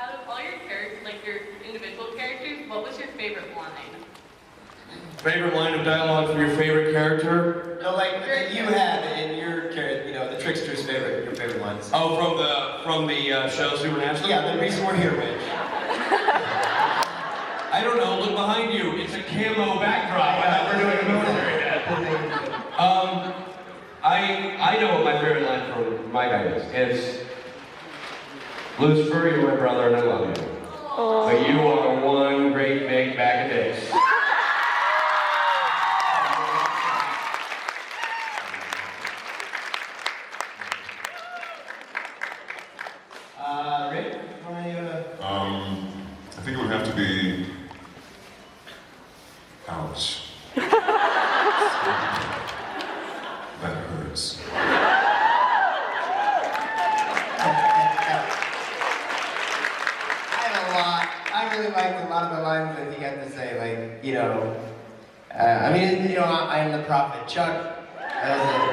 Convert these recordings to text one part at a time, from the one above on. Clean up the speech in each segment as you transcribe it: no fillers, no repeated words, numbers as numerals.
out of all your characters, like your individual characters, what was your favorite line? Favorite line of dialogue from your favorite character? No, like that you had in your character, you know, the trickster's favorite, your favorite lines. Oh, from the show Supernatural? Yeah, the reason we're here, Rich. I don't know, look behind you. It's a camo backdrop. I thought we're doing a military head. I know what my favorite line from my guy is. It's, Lucifer, you're my brother and I love you. But you are one great big bag of dicks. Rick, I think it would have to be... Ouch. That hurts. I really liked a lot of the lines that he got to say, like, you know, I mean, you know, I'm the prophet Chuck. That was it.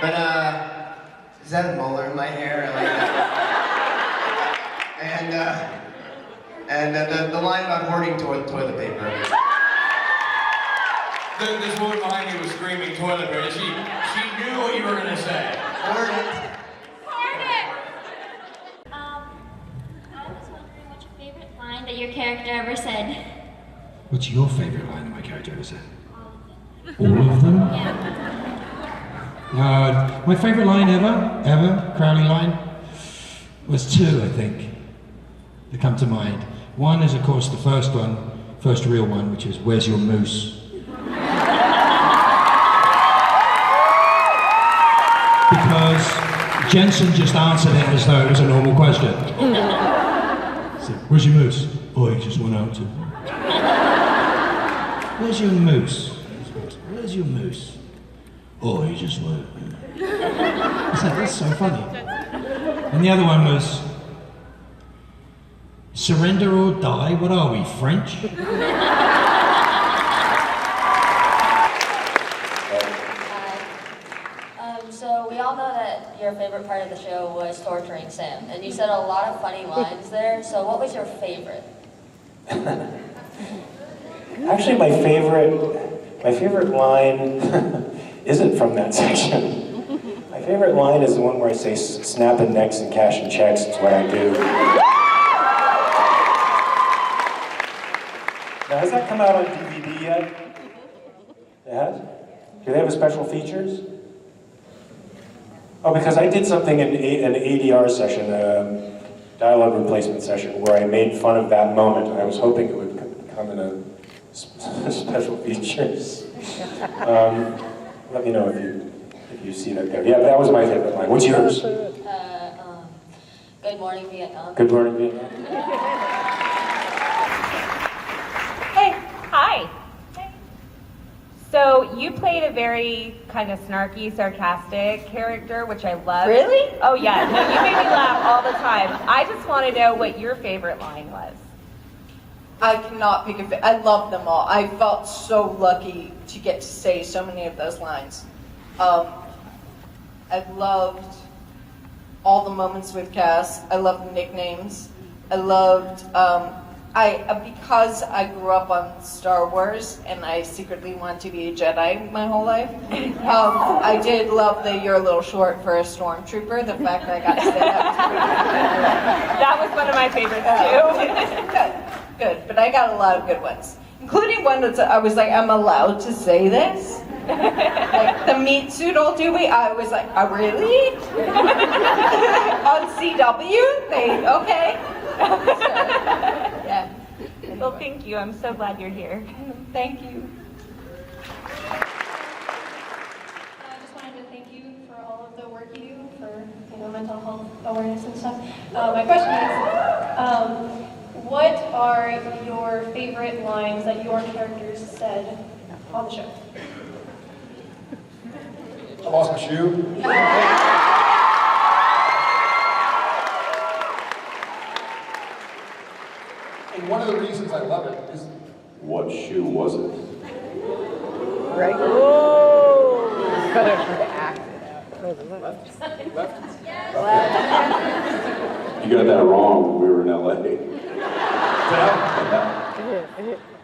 But, is that a molar in my hair? I like that. And the line about hoarding toilet paper. This woman behind you was screaming toilet paper. She knew what you were going to say. Hoard it. I was wondering what your favorite line that your character ever said. What's your favorite line that my character ever said? All of them? Yeah. My favorite line ever, Crowley line, was two, I think, that come to mind. One is, of course, the first real one, which is, "Where's your moose?" Because Jensen just answered it as though it was a normal question. So, "Where's your moose?" "Oh, he just went out to." "Where's your moose?" "Where's your moose?" "Oh, he just went." I said, "That's so funny." And the other one was, "Surrender or die? What are we, French?" So we all know that your favorite part of the show was torturing Sam, and you said a lot of funny lines there. So what was your favorite? Actually, my favorite line isn't from that section. My favorite line is the one where I say snapping necks and cashing checks. It's what I do. Now, has that come out on DVD yet? It has? Do they have a special features? Oh, because I did something in an ADR session, dialogue replacement session, where I made fun of that moment. I was hoping it would come in a special features. Let me know if you see that there. Yeah, that was my favorite line. What's yours? Good morning, Vietnam. Good morning, Vietnam. Hey, hi. So you played a very kind of snarky, sarcastic character, which I love. Really? Oh yeah, no, you made me laugh all the time. I just want to know what your favorite line was. I cannot pick a I love them all. I felt so lucky to get to say so many of those lines. I loved all the moments with Cass. I loved the nicknames. I loved, because I grew up on Star Wars and I secretly wanted to be a Jedi my whole life, I did love the "you're a little short for a stormtrooper," the fact that I got to say that. That was one of my favorites too. Good, but I got a lot of good ones, including one that I was like, I'm allowed to say this? Like the meat suit old doobie, I was like, oh really? On CW? Okay. So, yeah. Well, thank you. I'm so glad you're here. Thank you. I just wanted to thank you for all of the work you do for mental health awareness and stuff. My question is, what are your favorite lines that your characters said on the show? I lost my shoe. And one of the reasons I love it is... What shoe was it? Right. Oh. You got that wrong when we were in LA.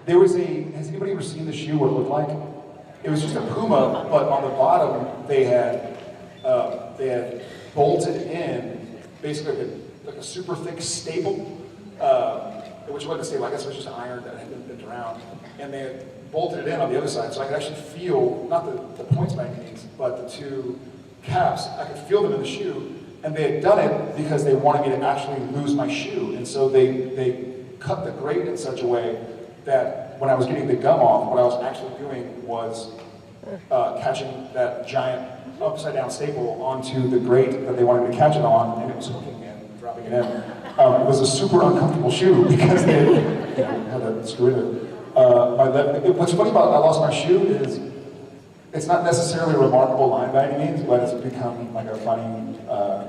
There was has anybody ever seen the shoe, what it looked like? It was just a Puma, but on the bottom they had bolted in basically like a super thick staple, which wasn't a staple, I guess it was just iron that had been drowned. And they had bolted it in on the other side, so I could actually feel, not the points by any means, but the two caps, I could feel them in the shoe. And they had done it because they wanted me to actually lose my shoe. And so they cut the grate in such a way that when I was getting the gum off, what I was actually doing was catching that giant upside down staple onto the grate that they wanted me to catch it on, and it was hooking and dropping it in. It was a super uncomfortable shoe because they had that screw in it. What's funny about I lost my shoe is it's not necessarily a remarkable line by any means, but it's become like a funny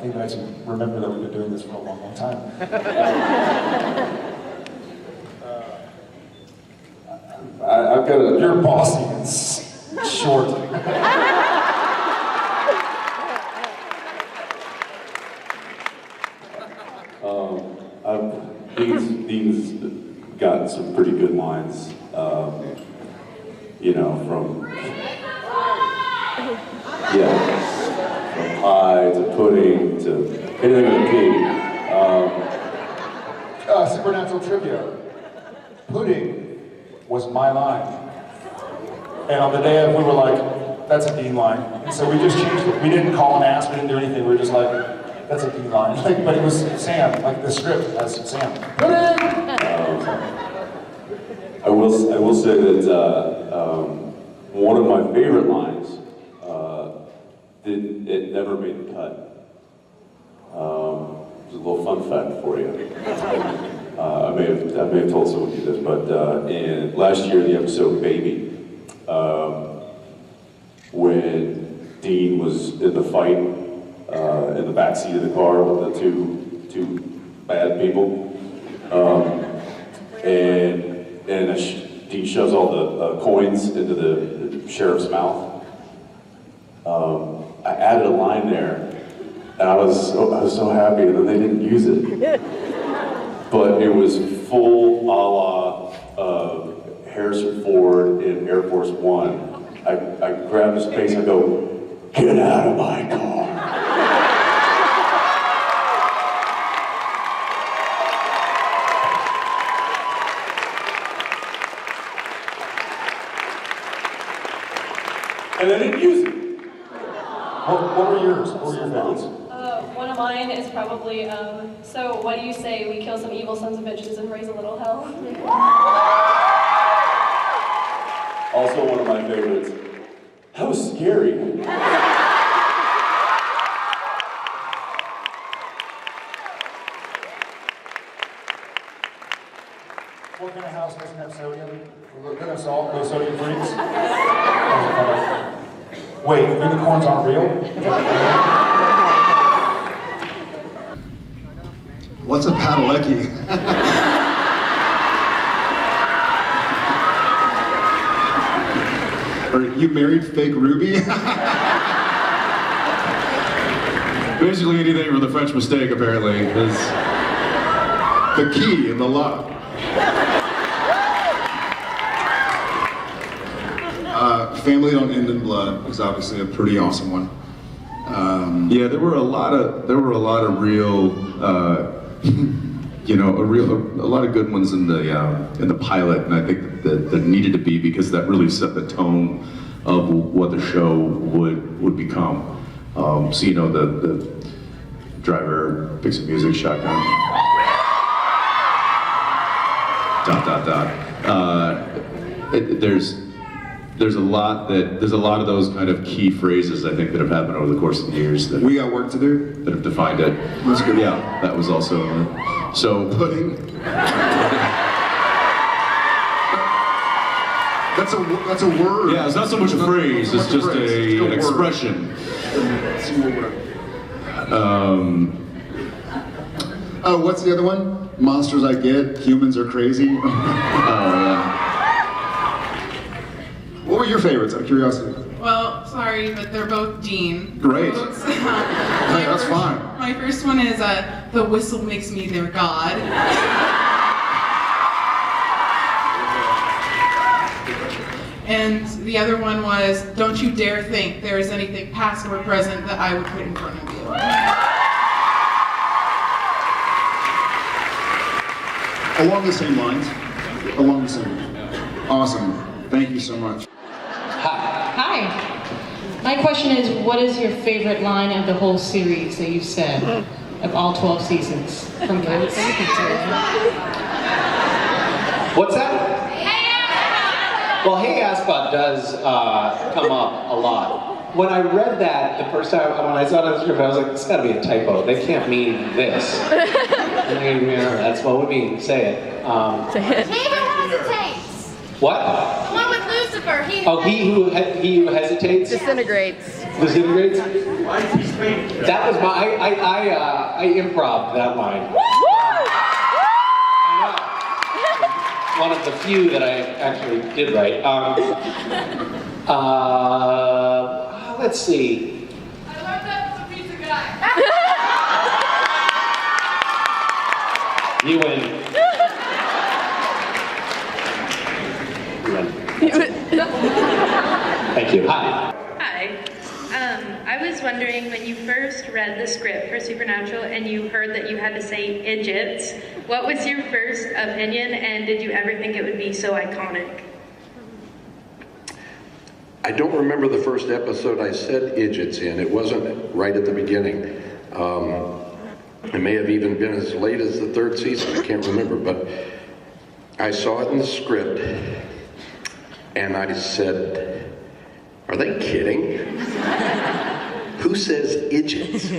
thing that I should remember that we've been doing this for a long, long time. I've got a... You're bossy and short. Dean's gotten some pretty good lines, you know, from pie to pudding to anything with a P. Supernatural trivia. Pudding was my line. And on the day of, we were like, that's a Dean line. And so we just changed it. We didn't call and ask, we didn't do anything. We were just like, that's a Dean line. Like, but it was Sam, like the script has Sam. Pudding! I will say that one of my favorite lines, it never made the cut. It's a little fun fact for you. I may have told someone you this, but in last year, the episode Baby, when Dean was in the fight in the back seat of the car with the two bad people, and Dean shoves all the coins into the sheriff's mouth. I added a line there, and I was so happy that they didn't use it. But it was full a la Harrison Ford in Air Force One. I grabbed his face and I go, "Get out of my car." And they didn't use it. What were yours? What were your favorites? One of mine is probably, so what do you say we kill some evil sons of bitches and raise a little hell? Also one of my favorites. That was scary. What kind of house doesn't have sodium? We're gonna solve those sodium freaks. Wait, unicorns aren't real? What's a padalecki? Are you married fake Ruby? Basically anything from the French Mistake, apparently, is the key in the lock. Family Don't End in Blood was obviously a pretty awesome one. Yeah, there were a lot of real, you know, a lot of good ones in the pilot, and I think that needed to be, because that really set the tone of what the show would become. So you know, the driver picks a music, shotgun, ... There's a lot of those kind of key phrases, I think, that have happened over the course of the years that we got work to do, that have defined it. That's good. Yeah, that was also so pudding. That's a word. Yeah, it's not so much a phrase; it's just an expression. Oh, what's the other one? Monsters I get, humans are crazy. Oh yeah. What were your favorites, out of curiosity? Well, sorry, but they're both Dean. Great. Quotes. Hey, that's fine. My first one is, the whistle makes me their god. And the other one was, don't you dare think there is anything past or present that I would put in front of you. Along the same lines. Along the same. Awesome. Thank you so much. Hi. My question is, what is your favorite line of the whole series that you've said, of all 12 seasons from Cats? What's that? Well, Hey Ascot does come up a lot. When I read that the first time, when I saw it on the script, I was like, it's gotta be a typo. They can't mean this. I mean, yeah, that's what would mean. Say it. He who hesitates. What? The one with Lucifer. He He who hesitates? Disintegrates. Disintegrates? That was my, I improv that line. One of the few that I actually did right. Let's see. I learned that from the pizza guy. You win. You win. Thank you. Hi. Hi. I was wondering, when you first read the script for Supernatural and you heard that you had to say idiots, what was your first opinion, and did you ever think it would be so iconic? I don't remember the first episode I said idiots in. It wasn't right at the beginning. It may have even been as late as the third season. I can't remember, but I saw it in the script and I said, are they kidding? Who says idiots?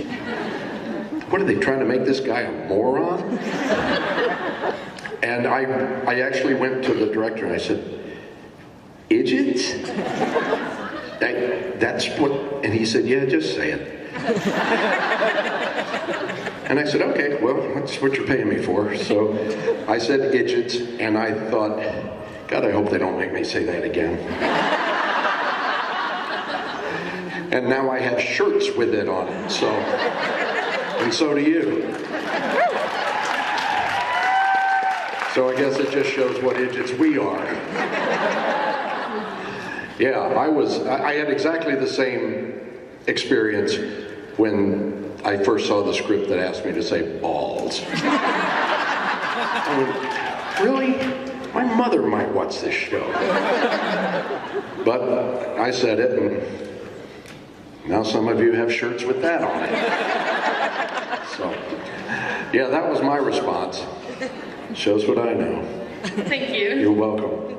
What are they trying to make this guy a moron? And I actually went to the director and I said, idiots? That's what, and he said, yeah, just say it. And I said, okay, well, that's what you're paying me for. So I said idiots, and I thought, God, I hope they don't make me say that again. And now I have shirts with it on it, so, and so do you. So I guess it just shows what idiots we are. Yeah, I had exactly the same experience when I first saw the script that asked me to say balls. I mean, really? My mother might watch this show. But I said it, and now some of you have shirts with that on it. So, yeah, that was my response. Shows what I know. Thank you. You're welcome.